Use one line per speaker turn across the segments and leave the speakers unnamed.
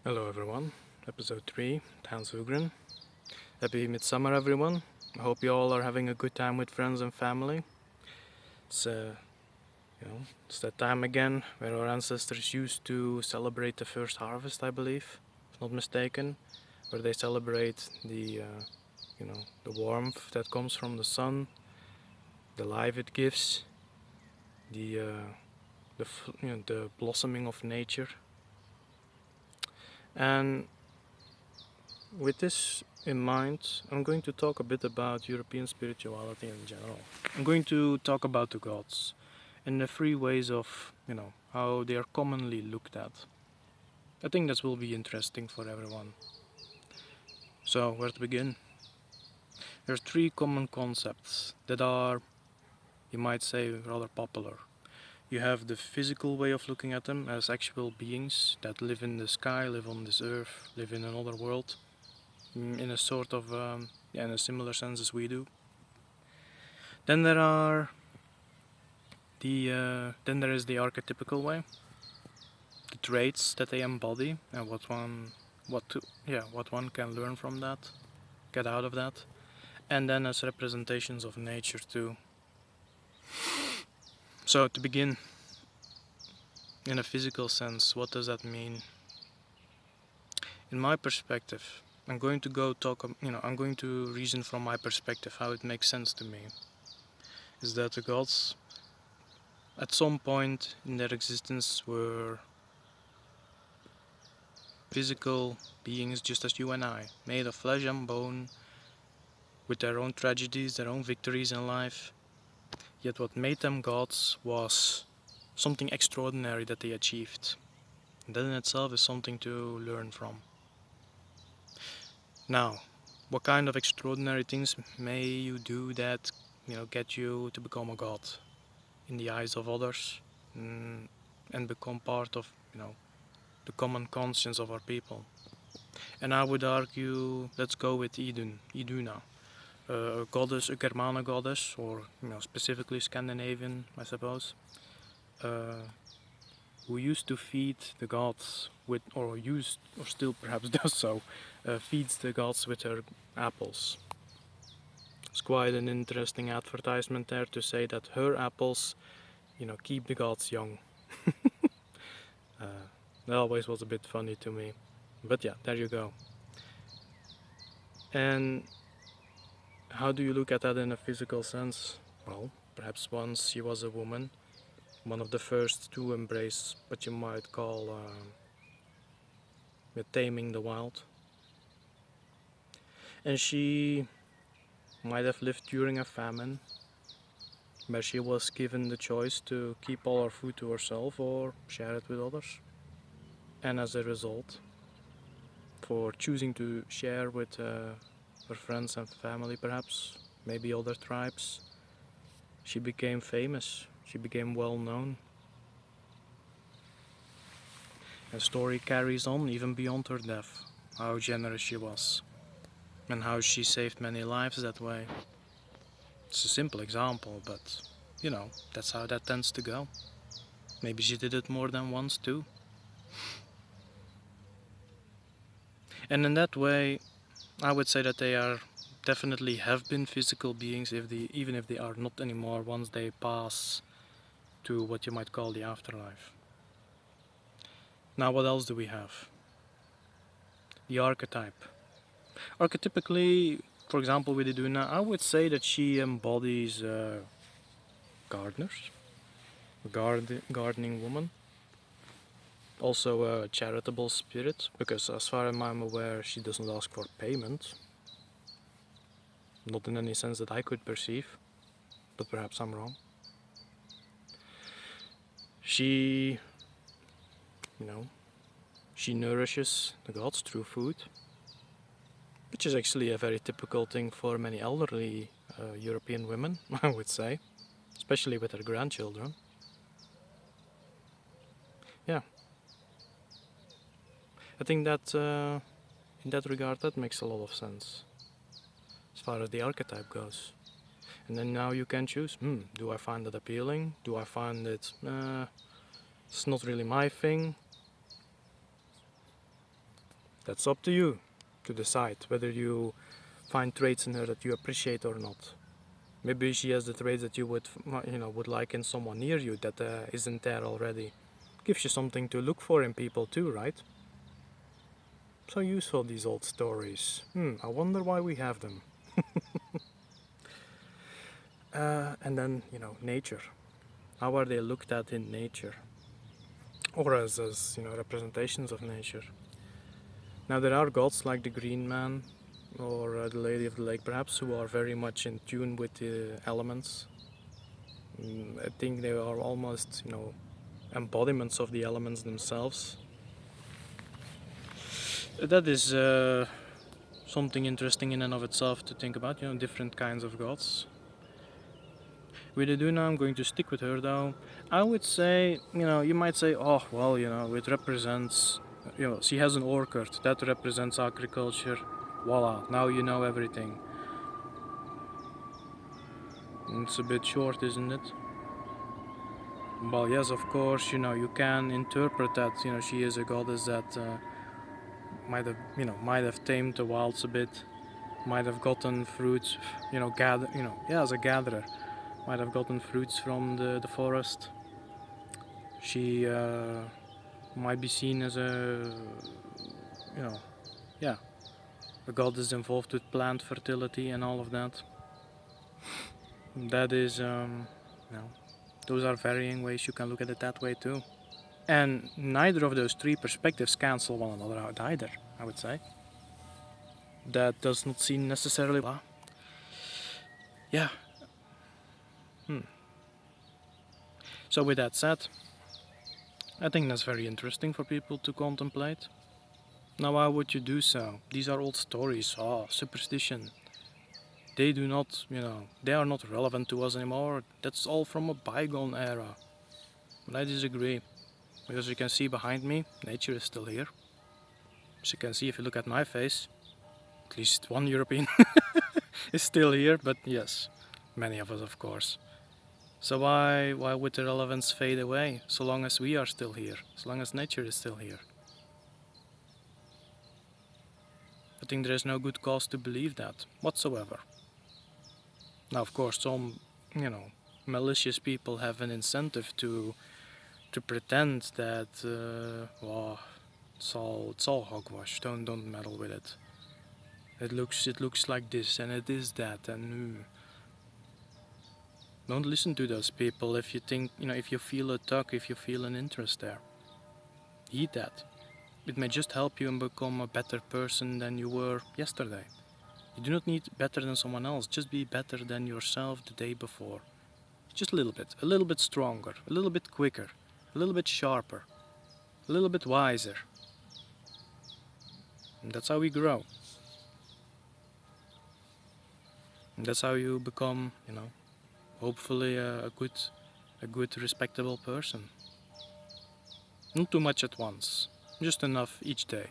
Hello everyone, episode 3, Tansugren. Happy Midsummer everyone. I hope you all are having a good time with friends and family. It's, it's that time again where our ancestors used to celebrate the first harvest, I believe, if not mistaken, where they celebrate the warmth that comes from the sun, the life it gives, the blossoming of nature. And with this in mind, I'm going to talk a bit about European spirituality in general. I'm going to talk about the gods and the three ways of, how they are commonly looked at. I think that will be interesting for everyone. So, where to begin? There are three common concepts that are, you might say, rather popular. You have the physical way of looking at them as actual beings that live in the sky, live on this earth, live in another world, in a sort of, in a similar sense as we do. Then there is the archetypical way, the traits that they embody, and what one can learn from that, get out of that, and then as representations of nature too. So to begin, in a physical sense, what does that mean? In my perspective, I'm going to reason from my perspective how it makes sense to me. Is that the gods, at some point in their existence, were physical beings just as you and I, made of flesh and bone, with their own tragedies, their own victories in life. Yet what made them gods was something extraordinary that they achieved. And that in itself is something to learn from. Now, what kind of extraordinary things may you do that, get you to become a god in the eyes of others, and become part of, the common conscience of our people? And I would argue, let's go with Iduna, a goddess, a Germanic goddess, or specifically Scandinavian, I suppose, who used to feed the gods with, or still perhaps does so, feeds the gods with her apples. It's quite an interesting advertisement there to say that her apples, keep the gods young. That always was a bit funny to me, but yeah, there you go. And how do you look at that in a physical sense? Well, perhaps once she was a woman, one of the first to embrace what you might call taming the wild. And she might have lived during a famine, where she was given the choice to keep all her food to herself or share it with others. And as a result, for choosing to share with her friends and family perhaps, maybe other tribes, she became famous, she became well known. The story carries on even beyond her death, how generous she was, and how she saved many lives that way. It's a simple example, but that's how that tends to go. Maybe she did it more than once too. And in that way, I would say that they are definitely have been physical beings, even if they are not anymore once they pass to what you might call the afterlife. Now, what else do we have? The archetype. Archetypically, for example, with Iduna, I would say that she embodies gardeners, a gardening woman. Also a charitable spirit, because as far as I'm aware, she doesn't ask for payment. Not in any sense that I could perceive, but perhaps I'm wrong. She, she nourishes the gods through food, which is actually a very typical thing for many elderly European women, I would say, especially with their grandchildren. Yeah. I think that in that regard that makes a lot of sense as far as the archetype goes. And then now you can choose, do I find it appealing? Do I find it, it's not really my thing? That's up to you to decide whether you find traits in her that you appreciate or not. Maybe she has the traits that you would like in someone near you that isn't there already. Gives you something to look for in people too, right? So useful, these old stories. I wonder why we have them. And then, nature. How are they looked at in nature? Or as representations of nature. Now there are gods like the Green Man or the Lady of the Lake perhaps who are very much in tune with the elements. I think they are almost, embodiments of the elements themselves. That is something interesting in and of itself to think about, different kinds of gods. With Iduna, I'm going to stick with her though. I would say, you might say, oh, well, it represents, she has an orchard, that represents agriculture. Voila, now you know everything. It's a bit short, isn't it? Well, yes, of course, you can interpret that, she is a goddess that might have tamed the wilds a bit, might have gotten fruits, as a gatherer. Might have gotten fruits from the forest. She might be seen as a goddess involved with plant fertility and all of that. That is, those are varying ways you can look at it that way too. And neither of those three perspectives cancel one another out either, I would say. That does not seem necessarily... Yeah. So with that said, I think that's very interesting for people to contemplate. Now how would you do so? These are old stories, superstition. They do not, they are not relevant to us anymore. That's all from a bygone era. But I disagree. Because you can see behind me, nature is still here. As you can see if you look at my face, at least one European is still here, but yes, many of us of course. So why would the relevance fade away so long as we are still here, so long as nature is still here? I think there is no good cause to believe that whatsoever. Now of course some, malicious people have an incentive to pretend that it's all hogwash. Don't meddle with it. It looks like this and it is that and don't listen to those people if you think, if you feel a tug, if you feel an interest there. Heed that. It may just help you and become a better person than you were yesterday. You do not need better than someone else, just be better than yourself the day before. Just a little bit stronger, a little bit quicker, a little bit sharper, a little bit wiser. And that's how we grow. And that's how you become, hopefully a good, respectable person. Not too much at once, just enough each day.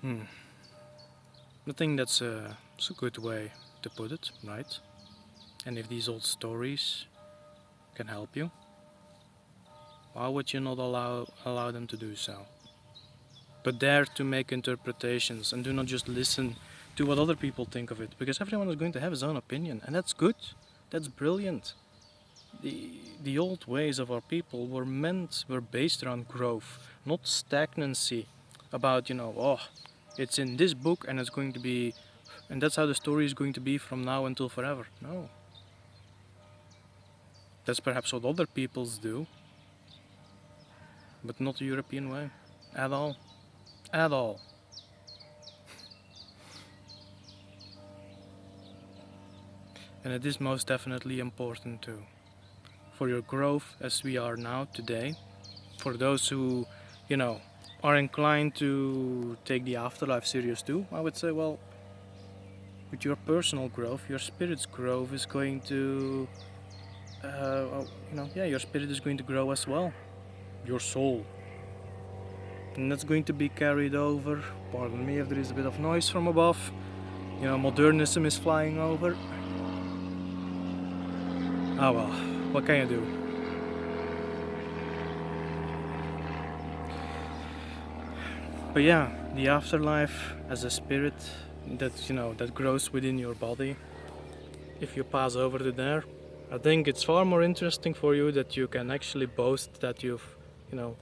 I think that's a good way to put it, right? And if these old stories can help you, why would you not allow them to do so? But dare to make interpretations and do not just listen to what other people think of it, because everyone is going to have his own opinion, and that's good, that's brilliant. The old ways of our people were based around growth, not stagnancy, about, it's in this book and it's going to be, and that's how the story is going to be from now until forever. No. That's perhaps what other peoples do, but not the European way, at all. At all. And it is most definitely important too. For your growth as we are now today, for those who, are inclined to take the afterlife serious too, I would say, well, with your personal growth, your spirit's growth is going to, your spirit is going to grow as well. Your soul. And that's going to be carried over. Pardon me if there is a bit of noise from above. Modernism is flying over. Ah well, what can you do? But yeah, the afterlife as a spirit that grows within your body. If you pass over to there, I think it's far more interesting for you that you can actually boast that you've, you know,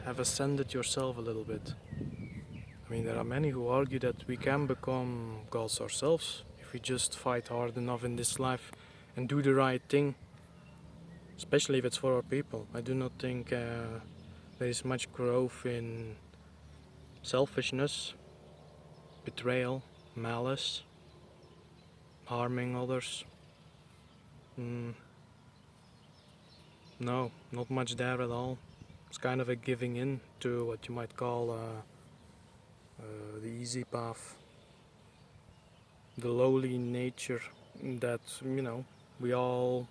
have ascended yourself a little bit. I mean, there are many who argue that we can become gods ourselves if we just fight hard enough in this life and do the right thing, especially if it's for our people. I do not think there is much growth in selfishness, betrayal, malice, harming others. Mm, no, not much there at all. It's kind of a giving in to what you might call the easy path, the lowly nature that we all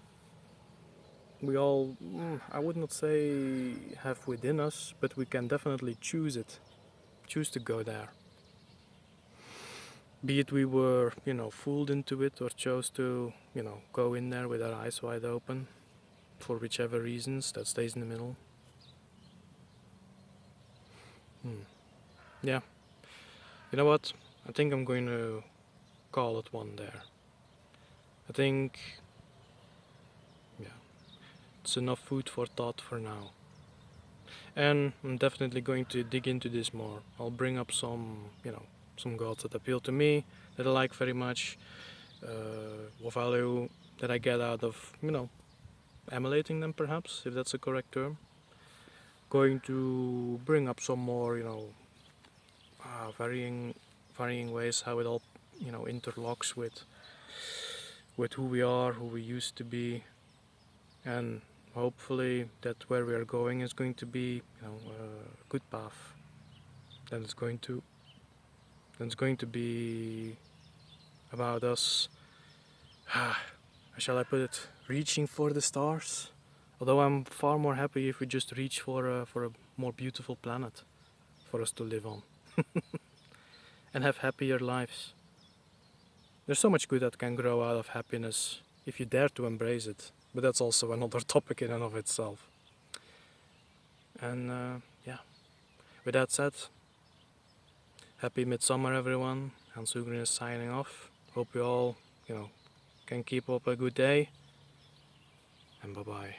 I would not say have within us, but we can definitely choose it, choose to go there. Be it we were fooled into it or chose to go in there with our eyes wide open for whichever reasons, that stays in the middle. Yeah, you know what, I think I'm going to call it one there. I think, yeah, it's enough food for thought for now. And I'm definitely going to dig into this more. I'll bring up some gods that appeal to me, that I like very much, what value that I get out of, emulating them perhaps, if that's a correct term. Going to bring up some more, varying ways how it all, interlocks with who we are, who we used to be, and hopefully that where we are going is going to be a good path. Then it's going to be about us. How shall I put it? Reaching for the stars. Although I'm far more happy if we just reach for a more beautiful planet for us to live on and have happier lives. There's so much good that can grow out of happiness if you dare to embrace it. But that's also another topic in and of itself. And yeah, with that said, happy Midsummer, everyone. Hans Hugren is signing off. Hope you all, can keep up a good day. And bye bye.